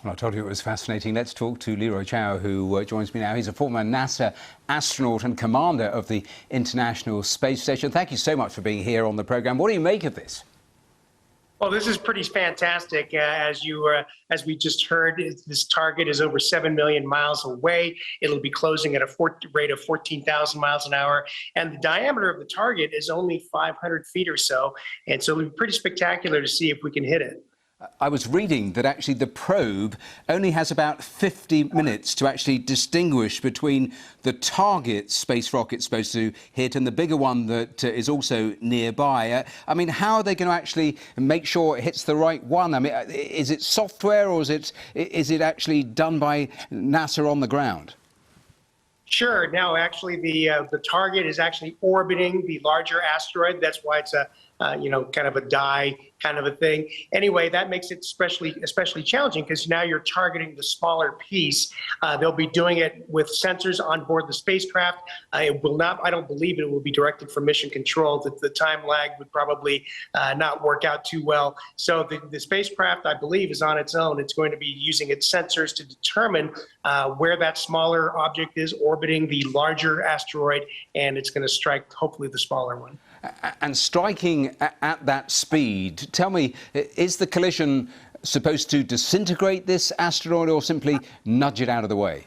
Well, I told you it was fascinating. Let's talk to Leroy Chiao, who joins me now. He's a former NASA astronaut and commander of the International Space Station. Thank you so much for being here on the program. What do you make of this? Well, this is pretty fantastic. As we just heard, this target is over 7 million miles away. It'll be closing at a rate of 14,000 miles an hour. And the diameter of the target is only 500 feet or so. And so it'll be pretty spectacular to see if we can hit it. I was reading that actually the probe only has about 50 minutes to actually distinguish between the target space rocket's supposed to hit and the bigger one that is also nearby. I mean, how are they going to actually make sure it hits the right one? I mean, is it software or is it actually done by NASA on the ground? Sure. Now, actually, the target is actually orbiting the larger asteroid. That's why it's a kind of a die kind of a thing. Anyway, that makes it especially challenging because now you're targeting the smaller piece. They'll be doing it with sensors on board the spacecraft. It will not. I don't believe it will be directed from mission control. That the time lag would probably not work out too well. So the spacecraft, I believe, is on its own. It's going to be using its sensors to determine where that smaller object is orbiting the larger asteroid, and it's going to strike hopefully the smaller one. And striking at that speed, tell me, is the collision supposed to disintegrate this asteroid or simply nudge it out of the way?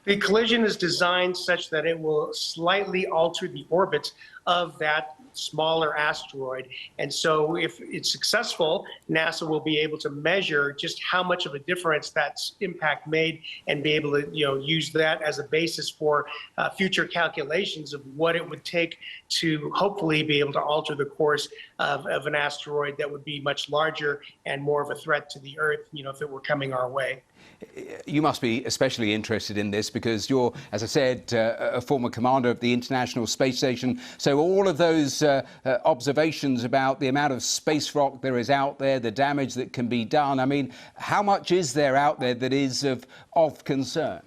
The collision is designed such that it will slightly alter the orbit of that smaller asteroid. And so if it's successful, NASA will be able to measure just how much of a difference that impact made and be able to use that as a basis for future calculations of what it would take to hopefully be able to alter the course of an asteroid that would be much larger and more of a threat to the Earth, if it were coming our way. You must be especially interested in this because you're, as I said, a former commander of the International Space Station. So all of those observations about the amount of space rock there is out there, the damage that can be done, I mean, how much is there out there that is of concern?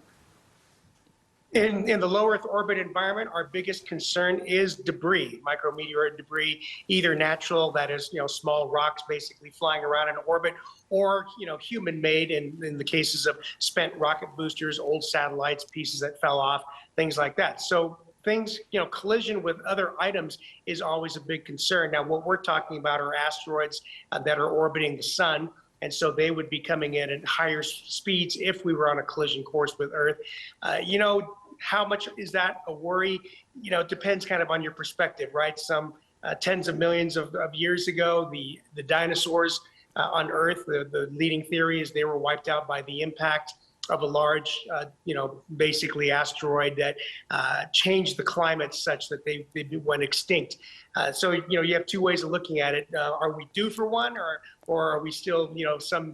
In the low Earth orbit environment, our biggest concern is debris, micrometeoroid debris, either natural, that is, small rocks basically flying around in orbit, or, human-made in the cases of spent rocket boosters, old satellites, pieces that fell off, things like that. So things, collision with other items is always a big concern. Now, what we're talking about are asteroids that are orbiting the sun. And so they would be coming in at higher speeds if we were on a collision course with Earth. How much is that a worry? It depends kind of on your perspective, right? Some tens of millions of years ago, the dinosaurs on Earth, the leading theory is they were wiped out by the impact of a large, basically asteroid that changed the climate such that they went extinct. So, you have two ways of looking at it. Are we due for one, or are we still,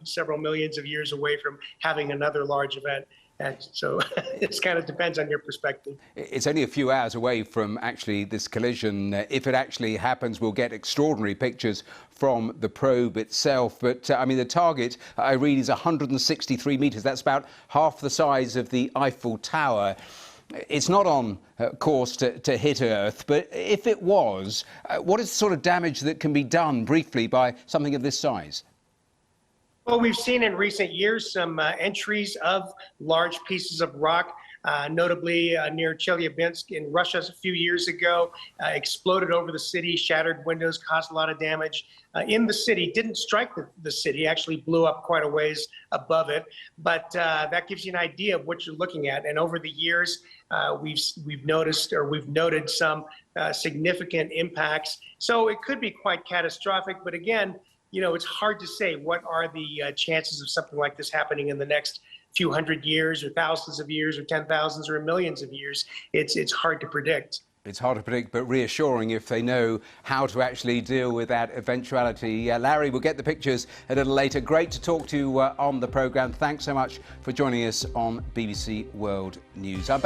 several millions of years away from having another large event? And so it kind of depends on your perspective. It's only a few hours away from actually this collision. If it actually happens, we'll get extraordinary pictures from the probe itself. But I mean, the target, I read, is 163 meters. That's about half the size of the Eiffel Tower. It's not on course to hit Earth, but if it was, what is the sort of damage that can be done briefly by something of this size? Well, we've seen in recent years some entries of large pieces of rock, notably near Chelyabinsk in Russia a few years ago, exploded over the city, shattered windows, caused a lot of damage in the city. Didn't strike the city, actually blew up quite a ways above it. But that gives you an idea of what you're looking at. And over the years, we've noted some significant impacts. So it could be quite catastrophic. But again, it's hard to say what are the chances of something like this happening in the next few hundred years or thousands of years or 10,000s or millions of years. It's hard to predict. It's hard to predict, but reassuring if they know how to actually deal with that eventuality. Larry, we'll get the pictures a little later. Great to talk to you on the programme. Thanks so much for joining us on BBC World News.